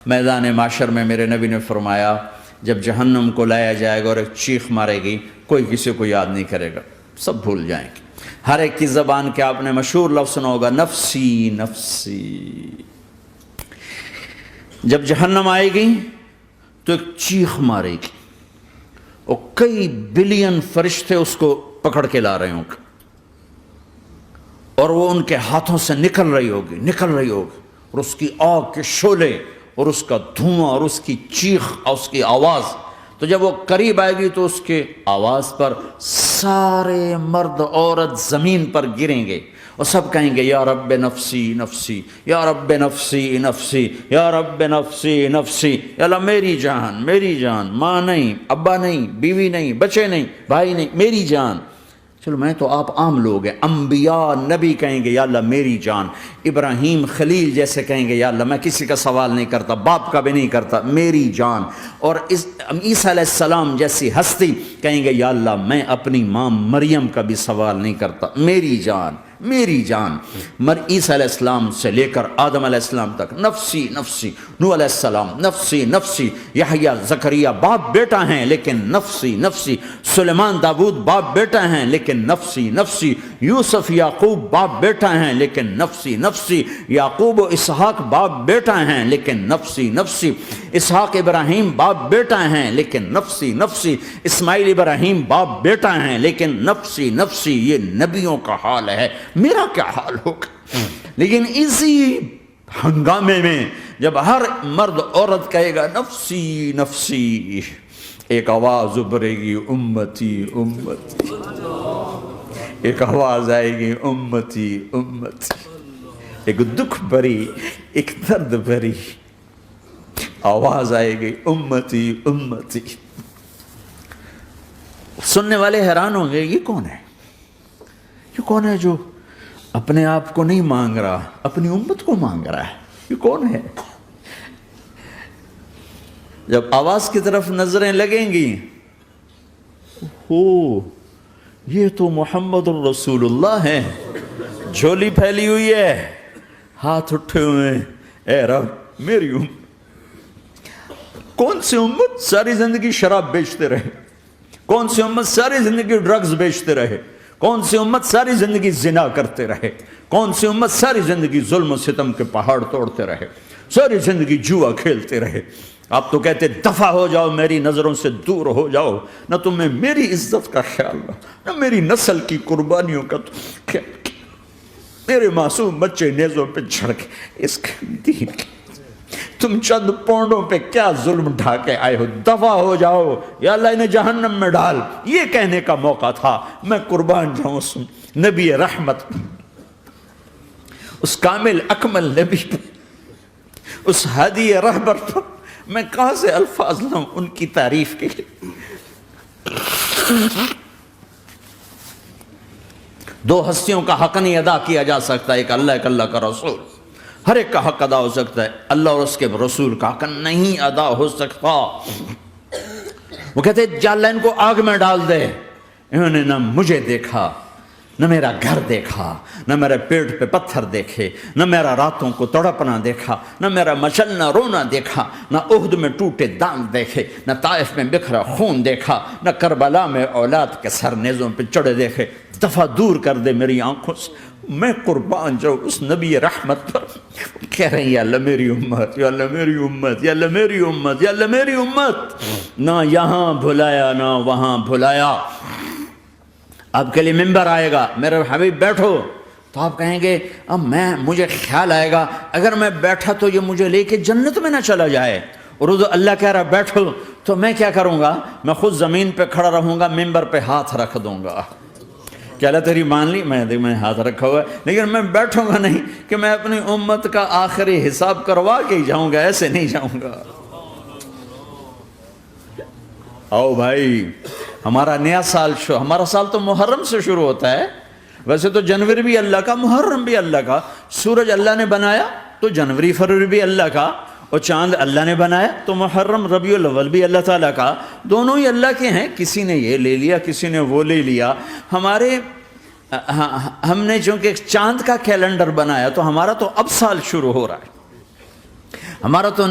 میدان معاشر میں میرے نبی نے فرمایا جب جہنم کو لایا جائے گا اور ایک چیخ مارے گی، کوئی کسی کو یاد نہیں کرے گا، سب بھول جائیں گے۔ ہر ایک کی زبان کے آپ نے مشہور لفظ سنا ہوگا، نفسی نفسی۔ جب جہنم آئے گی تو ایک چیخ مارے گی اور کئی بلین فرشتے اس کو پکڑ کے لا رہے ہوں گے اور وہ ان کے ہاتھوں سے نکل رہی ہوگی اور اس کی آگ کے شعلے اور اس کا دھواں اور اس کی چیخ اور اس کی آواز، تو جب وہ قریب آئے گی تو اس کے آواز پر سارے مرد عورت زمین پر گریں گے اور سب کہیں گے یا رب نفسی نفسی، یا رب نفسی نفسی، یا رب نفسی نفسی، یا اللہ میری جان میری جان، ماں نہیں، ابا نہیں، بیوی نہیں، بچے نہیں، بھائی نہیں، میری جان۔ چلو میں تو آپ عام لوگ ہیں، انبیاء نبی کہیں گے یا اللہ میری جان، ابراہیم خلیل جیسے کہیں گے یا اللہ میں کسی کا سوال نہیں کرتا، باپ کا بھی نہیں کرتا، میری جان، اور عیسیٰ علیہ السلام جیسی ہستی کہیں گے یا اللہ میں اپنی ماں مریم کا بھی سوال نہیں کرتا، میری جان میری جان۔ عیسیٰ علیہ السلام سے لے کر آدم علیہ السلام تک نفسی نفسی، نوح علیہ السلام نفسی نفسی، یحییٰ زکریا باپ بیٹا ہیں لیکن نفسی نفسی، سلیمان داؤد باپ بیٹا ہیں لیکن نفسی نفسی، یوسف یعقوب باپ بیٹا ہیں لیکن نفسی نفسی، یعقوب و اسحاق باپ بیٹا ہیں لیکن نفسی نفسی، اسحاق ابراہیم باپ بیٹا ہیں لیکن نفسی نفسی، اسماعیل ابراہیم باپ بیٹا ہیں لیکن نفسی نفسی۔ یہ نبیوں کا حال ہے، میرا کیا حال ہوگا؟ لیکن اسی ہنگامے میں جب ہر مرد عورت کہے گا نفسی نفسی، ایک آواز ابھرے گی امتی امتی، ایک آواز آئے گی امتی امتی، ایک دکھ بھری ایک درد بھری آواز آئے گی امتی امتی۔ سننے والے حیران ہوں گے یہ کون ہے، یہ کون ہے جو اپنے آپ کو نہیں مانگ رہا، اپنی امت کو مانگ رہا ہے، یہ کون ہے؟ جب آواز کی طرف نظریں لگیں گی، یہ تو محمد الرسول اللہ ہے، جھولی پھیلی ہوئی ہے، ہاتھ اٹھے ہوئے ہیں، اے رب میری امت۔ کون سی امت ساری زندگی شراب بیچتے رہے؟ کون سی امت ساری زندگی ڈرگز بیچتے رہے؟ کون سی امت ساری زندگی زنا کرتے رہے؟ کون سی امت ساری زندگی ظلم و ستم کے پہاڑ توڑتے رہے؟ ساری زندگی جوا کھیلتے رہے؟ آپ تو کہتے دفع ہو جاؤ، میری نظروں سے دور ہو جاؤ، نہ تمہیں میری عزت کا خیال نہ میری نسل کی قربانیوں کا خیال، میرے معصوم بچے نیزوں پہ چڑھ کے اس کے دین کے تم چند پونڈوں پہ کیا ظلم ڈھا کے آئے ہو، دفع ہو جاؤ یا اللہ انہیں جہنم میں ڈال۔ یہ کہنے کا موقع تھا، میں قربان جاؤں اس نبی رحمت، اس کامل اکمل نبی پر، اس ہادی رہبر پر میں کہاں سے الفاظ لوں ان کی تعریف کے لیے۔ دو ہستیوں کا حق نہیں ادا کیا جا سکتا، ایک اللہ ایک اللہ کا رسول، ہر ایک کا حق ادا ہو سکتا ہے، اللہ اور اس کے رسول کا حق نہیں ادا ہو سکتا۔ وہ کہتے جا اللہ ان کو آگ میں ڈال دے، انہوں نے نہ مجھے دیکھا، نہ میرا گھر دیکھا، نہ میرے پیٹ پہ پتھر دیکھے، نہ میرا راتوں کو تڑپنا دیکھا، نہ میرا مچلنا رونا دیکھا، نہ احد میں ٹوٹے دانت دیکھے، نہ طائف میں بکھرا خون دیکھا، نہ کربلا میں اولاد کے سر نیزوں پہ چڑھے دیکھے۔ دفعہ دور کر دے میری آنکھوں سے، میں قربان جاؤں اس نبی رحمت پر۔ کہہ رہے ہیں یا اللہ میری امت، یا اللہ میری امت، یا اللہ میری امت، یا اللہ میری امت، نہ یہاں بھلایا نہ وہاں بھلایا۔ آپ کے لیے ممبر آئے گا، میرے حبیب بیٹھو، تو آپ کہیں گے اب مجھے خیال آئے گا اگر میں بیٹھا تو یہ مجھے لے کے جنت میں نہ چلا جائے، اور اللہ کہہ رہا بیٹھو تو میں کیا کروں گا؟ میں خود زمین پہ کھڑا رہوں گا، ممبر پہ ہاتھ رکھ دوں گا۔ کیا اللہ تیری مان لی؟ میں ہاتھ رکھا ہوا ہے، لیکن میں بیٹھوں گا نہیں کہ میں اپنی امت کا آخری حساب کروا کے ہی جاؤں گا، ایسے نہیں جاؤں گا۔ آؤ بھائی، ہمارا نیا سال ہمارا سال تو محرم سے شروع ہوتا ہے، ویسے تو جنوری بھی اللہ کا، محرم بھی اللہ کا، سورج اللہ نے بنایا تو جنوری فروری بھی اللہ کا، اور چاند اللہ نے بنایا تو محرم ربیع الاول بھی اللہ تعالیٰ کا، دونوں ہی اللہ کے ہیں۔ کسی نے یہ لے لیا کسی نے وہ لے لیا، ہم نے چونکہ چاند کا کیلنڈر بنایا تو ہمارا تو اب سال شروع ہو رہا ہے، ہمارا تو